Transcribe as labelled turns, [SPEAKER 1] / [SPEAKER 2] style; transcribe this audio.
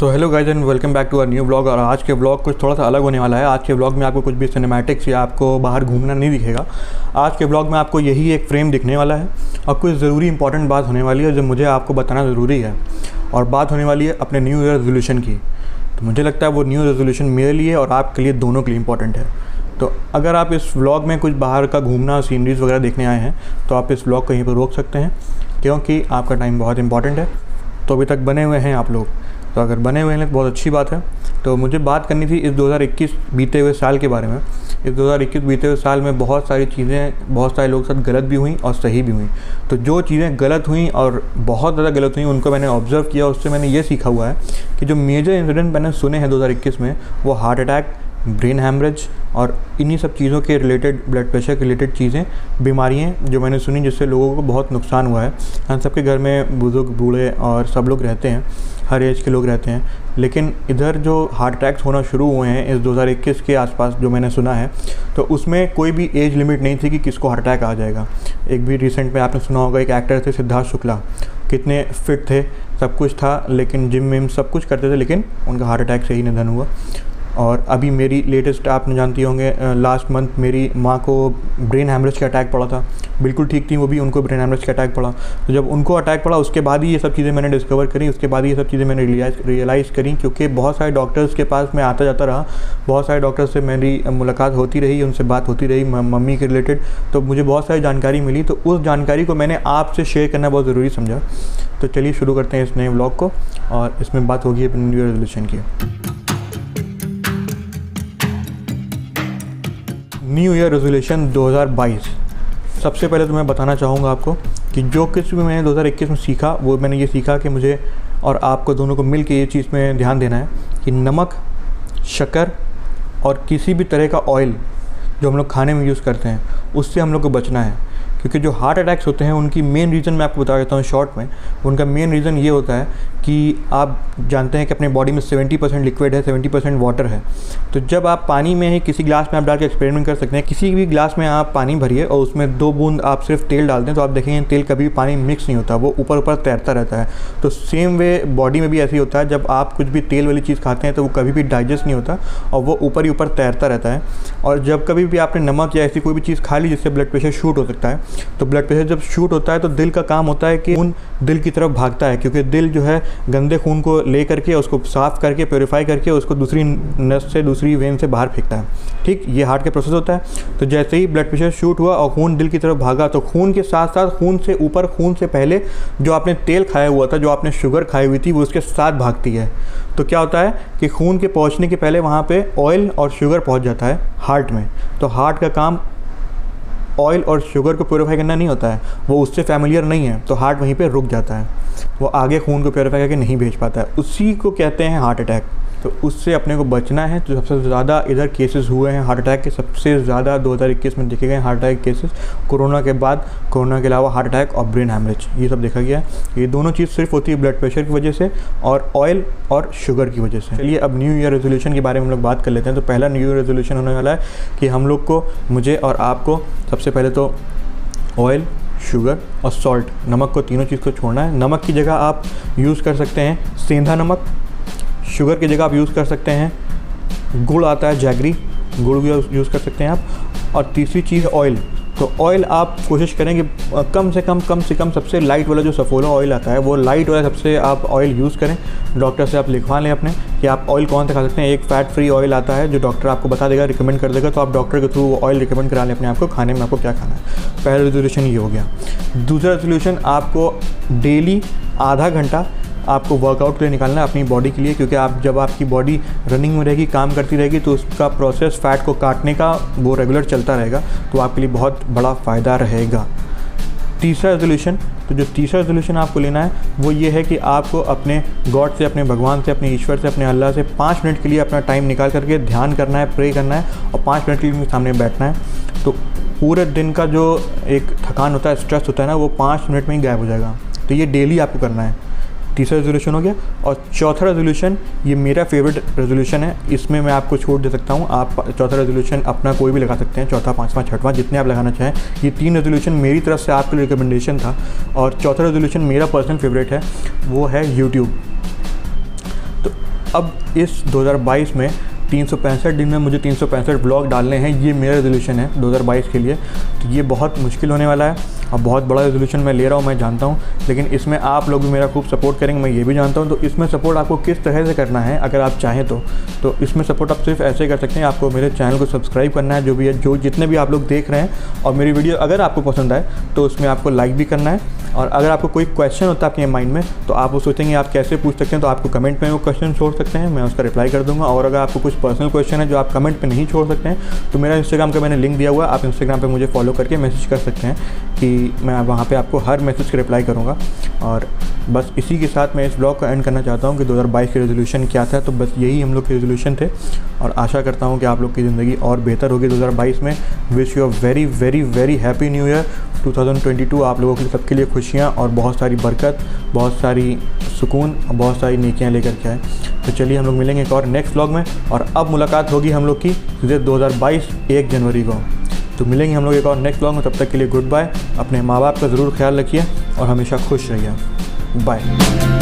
[SPEAKER 1] So hello guys and welcome back to our new blog. और आज के blog कुछ थोड़ा सा अलग होने वाला है। आज के ब्लॉग में आपको कुछ भी सिनेमैटिक्स या आपको बाहर घूमना नहीं दिखेगा। आज के ब्लॉग में आपको यही एक फ्रेम दिखने वाला है और कुछ ज़रूरी इंपॉर्टेंट बात होने वाली है जो मुझे आपको बताना ज़रूरी है। और बात होने वाली है अपने न्यू ईयर रेजोल्यूशन की। तो मुझे लगता है वो न्यू रेजोल्यूशन मेरे लिए और आपके लिए दोनों के लिए इंपॉर्टेंट है। तो अगर आप इस व्लॉग में कुछ बाहर का घूमना सीनरीज वगैरह देखने आए हैं तो आप इस व्लॉग को यहीं पर रोक सकते हैं, क्योंकि आपका टाइम बहुत इंपॉर्टेंट है। तो अभी तक बने हुए हैं आप लोग, तो अगर बने हुए हैं तो बहुत अच्छी बात है। तो मुझे बात करनी थी इस 2021 बीते हुए साल के बारे में। इस 2021 बीते हुए साल में बहुत सारी चीज़ें बहुत सारे लोगों के साथ गलत भी हुई और सही भी हुई। तो जो चीज़ें गलत हुई और बहुत ज़्यादा गलत हुई उनको मैंने ऑब्ज़र्व किया, उससे मैंने ये सीखा हुआ है कि जो मेजर इंसिडेंट मैंने सुने हैं 2021 में वो हार्ट अटैक, ब्रेन हैमरेज और इन्हीं सब चीज़ों के रिलेटेड, ब्लड प्रेशर के रिलेटेड चीज़ें, बीमारियाँ जो मैंने सुनी जिससे लोगों को बहुत नुकसान हुआ है। हम सबके घर में बुज़ुर्ग, बूढ़े और सब लोग रहते हैं, हर एज के लोग रहते हैं। लेकिन इधर जो हार्ट अटैक्स होना शुरू हुए हैं इस 2021 के आसपास जो मैंने सुना है, तो उसमें कोई भी एज लिमिट नहीं थी कि किसको हार्ट अटैक आ जाएगा। एक भी रिसेंट में आपने सुना होगा, एक एक्टर थे सिद्धार्थ शुक्ला, कितने फिट थे, सब कुछ था, लेकिन जिम विम सब कुछ करते थे, लेकिन उनका हार्ट अटैक से ही निधन हुआ। और अभी मेरी लेटेस्ट आपने जानती होंगे, लास्ट मंथ मेरी माँ को ब्रेन हैमरेज का अटैक पड़ा था। बिल्कुल ठीक थी वो भी, उनको ब्रेन हैमरेज का अटैक पड़ा। तो जब उनको अटैक पड़ा उसके बाद ही ये सब चीज़ें मैंने डिस्कवर करी, उसके बाद ये सब चीज़ें मैंने रियलाइज़ करी, क्योंकि बहुत सारे डॉक्टर्स के पास मैं आता जाता रहा, बहुत सारे डॉक्टर्स से मेरी मुलाकात होती रही, उनसे बात होती रही मम्मी के रिलेटेड। तो मुझे बहुत सारी जानकारी मिली, तो उस जानकारी को मैंने आपसे शेयर करना बहुत ज़रूरी समझा। तो चलिए शुरू करते हैं इस नए व्लॉग को, और इसमें बात होगी अपनी न्यू ईयर रेजोल्यूशन की। New year resolution 2022। सबसे पहले तो मैं बताना चाहूँगा आपको कि जो कुछ भी मैंने 2021 में सीखा, वो मैंने ये सीखा कि मुझे और आपको दोनों को मिल के ये चीज़ में ध्यान देना है कि नमक, शक्कर और किसी भी तरह का ऑयल जो हम लोग खाने में यूज़ करते हैं उससे हम लोग को बचना है। क्योंकि जो हार्ट अटैक्स होते हैं उनकी मेन रीज़न मैं आपको बता देता हूँ शॉर्ट में। उनका मेन रीज़न ये होता है कि आप जानते हैं कि अपने बॉडी में 70% लिक्विड है, 70% वाटर है। तो जब आप पानी में ही किसी ग्लास में आप डाल के एक्सपेरिमेंट कर सकते हैं। किसी भी ग्लास में आप पानी भरिए और उसमें 2 बूंद आप सिर्फ तेल डाल दें, तो आप देखेंगे तेल कभी भी पानी मिक्स नहीं होता, वो ऊपर ऊपर तैरता रहता है। तो सेम वे बॉडी में भी ऐसे ही होता है, जब आप कुछ भी तेल वाली चीज़ खाते हैं तो वो कभी भी डाइजेस्ट नहीं होता और वो ऊपर ही ऊपर तैरता रहता है। और जब कभी भी आपने नमक या ऐसी कोई भी चीज़ खा ली जिससे ब्लड प्रेशर शूट हो सकता है, तो ब्लड प्रेशर जब शूट होता है तो दिल का काम होता है कि खून दिल की तरफ भागता है, क्योंकि दिल जो है गंदे खून को ले करके उसको साफ़ करके प्योरीफाई करके उसको दूसरी नस से, दूसरी वेन से बाहर फेंकता है। ठीक, ये हार्ट का प्रोसेस होता है। तो जैसे ही ब्लड प्रेशर शूट हुआ और खून दिल की तरफ भागा, तो खून के साथ साथ खून से ऊपर, खून से पहले जो आपने तेल खाया हुआ था, जो आपने शुगर खाई हुई थी, वो उसके साथ भागती है। तो क्या होता है कि खून के पहुँचने के पहले वहाँ पर ऑयल और शुगर पहुँच जाता है हार्ट में। तो हार्ट का काम ऑयल और शुगर को प्योरीफाई करना नहीं होता है, वो उससे फैमिलियर नहीं है, तो हार्ट वहीं पे रुक जाता है, वो आगे खून को प्योरीफाई करके नहीं भेज पाता है। उसी को कहते हैं हार्ट अटैक। तो उससे अपने को बचना है। तो सबसे ज़्यादा इधर केसेस हुए हैं हार्ट अटैक के, सबसे ज़्यादा 2021 में देखे गए हार्ट अटैक केसेस। कोरोना के बाद, कोरोना के अलावा हार्ट अटैक और ब्रेन हैमरेज, ये सब देखा गया है। ये दोनों चीज़ सिर्फ होती है ब्लड प्रेशर की वजह से और ऑयल और शुगर की वजह से। चलिए अब न्यू ईयर रेजोल्यूशन के बारे में हम लोग बात कर लेते हैं। तो पहला न्यू ईयर रेजोल्यूशन होने वाला है कि हम लोग को, मुझे और आपको, सबसे पहले तो ऑयल, शुगर और सॉल्ट, नमक को, तीनों चीज़ को छोड़ना है। नमक की जगह आप यूज़ कर सकते हैं सेंधा नमक, शुगर की जगह आप यूज़ कर सकते हैं गुड़ आता है, जैगरी, गुड़ भी यूज़ कर सकते हैं आप। और तीसरी चीज़ ऑयल। तो ऑयल आप कोशिश करें कि कम से कम सबसे लाइट वाला जो सफोला ऑयल आता है, वो लाइट वाला सबसे आप ऑयल यूज़ करें। डॉक्टर से आप लिखवा लें अपने कि आप ऑयल कौन सा खा सकते हैं। एक फ़ैट फ्री ऑयल आता है जो डॉक्टर आपको बता देगा, रिकमेंड कर देगा, तो आप डॉक्टर के थ्रू ऑयल रिकमेंड करा लें अपने आप को, खाने में आपको क्या खाना है। पहला रेजोल्यूशन ये हो गया। दूसरा रेजोल्यूशन, आपको डेली आधा घंटा आपको वर्कआउट के लिए निकालना है अपनी बॉडी के लिए, क्योंकि आप जब आपकी बॉडी रनिंग में रहेगी, काम करती रहेगी, तो उसका प्रोसेस फ़ैट को काटने का वो रेगुलर चलता रहेगा, तो आपके लिए बहुत बड़ा फ़ायदा रहेगा। तीसरा रेजोल्यूशन, तो जो तीसरा रेजोल्यूशन आपको लेना है वो ये है कि आपको अपने गॉड से, अपने भगवान से, अपने ईश्वर से, अपने अल्लाह से 5 मिनट के लिए अपना टाइम निकाल करके ध्यान करना है, प्रे करना है और 5 मिनट के लिए सामने बैठना है। तो पूरे दिन का जो एक थकान होता है, स्ट्रेस होता है ना, वो 5 मिनट में ही गायब हो जाएगा। तो ये डेली आपको करना है। तीसरा रेजोल्यूशन हो गया। और चौथा रेजोल्यूशन, ये मेरा फेवरेट रेजोल्यूशन है, इसमें मैं आपको छूट दे सकता हूँ। आप चौथा रेजोल्यूशन अपना कोई भी लगा सकते हैं, चौथा, पाँचवा, छठवां, जितने आप लगाना चाहें। ये 3 रेजोल्यूशन मेरी तरफ से आपके लिए रिकमेंडेशन था। और चौथा रेजोल्यूशन मेरा पर्सनल फेवरेट है, वो है यूट्यूब। तो अब इस 2022 में 365 दिन में मुझे 365 ब्लॉग डालने हैं, ये मेरा रेजोल्यूशन है 2022 के लिए। तो ये बहुत मुश्किल होने वाला है और बहुत बड़ा रेजोल्यूशन मैं ले रहा हूँ, मैं जानता हूँ, लेकिन इसमें आप लोग भी मेरा खूब सपोर्ट करेंगे, मैं ये भी जानता हूँ। तो इसमें सपोर्ट आपको किस तरह से करना है अगर आप चाहें तो इसमें सपोर्ट आप सिर्फ ऐसे कर सकते हैं, आपको मेरे चैनल को सब्सक्राइब करना है, जो भी है, जो जितने भी आप लोग देख रहे हैं, और मेरी वीडियो अगर आपको पसंद आए तो उसमें आपको लाइक भी करना है। और अगर आपको कोई क्वेश्चन होता है आपके माइंड में, तो आप वो सोचेंगे आप कैसे पूछ सकते हैं, तो आपको कमेंट में वो क्वेश्चन छोड़ सकते हैं, मैं उसका रिप्लाई कर दूंगा। और अगर आपको कुछ पर्सनल क्वेश्चन है जो आप कमेंट पे नहीं छोड़ सकते हैं, तो मेरा इंस्टाग्राम का मैंने लिंक दिया हुआ है, आप इंस्टाग्राम पे मुझे फॉलो करके मैसेज कर सकते हैं कि मैं वहाँ पे आपको हर मैसेज का रिप्लाई करूँगा। और बस इसी के साथ मैं इस ब्लॉग को एंड करना चाहता हूँ कि 2022 के रेजोल्यूशन क्या था। तो बस यही हम लोग के रेजोल्यूशन थे और आशा करता हूँ कि आप लोग की ज़िंदगी और बेहतर होगी 2022 में। Wish you a very very very happy new year 2022। आप लोगों के सबके लिए खुशियाँ और बहुत सारी बरकत, बहुत सारी सुकून और बहुत सारी नेकियाँ लेकर के आए। तो चलिए हम लोग मिलेंगे एक और नेक्स्ट व्लॉग में, और अब मुलाकात होगी हम लोग की 2022 1 जनवरी को। तो मिलेंगे हम लोग एक और नेक्स्ट व्लॉग में, तब तक के लिए गुड बाय। अपने माँ बाप का ज़रूर ख्याल रखिए और हमेशा खुश रहिए। बाय।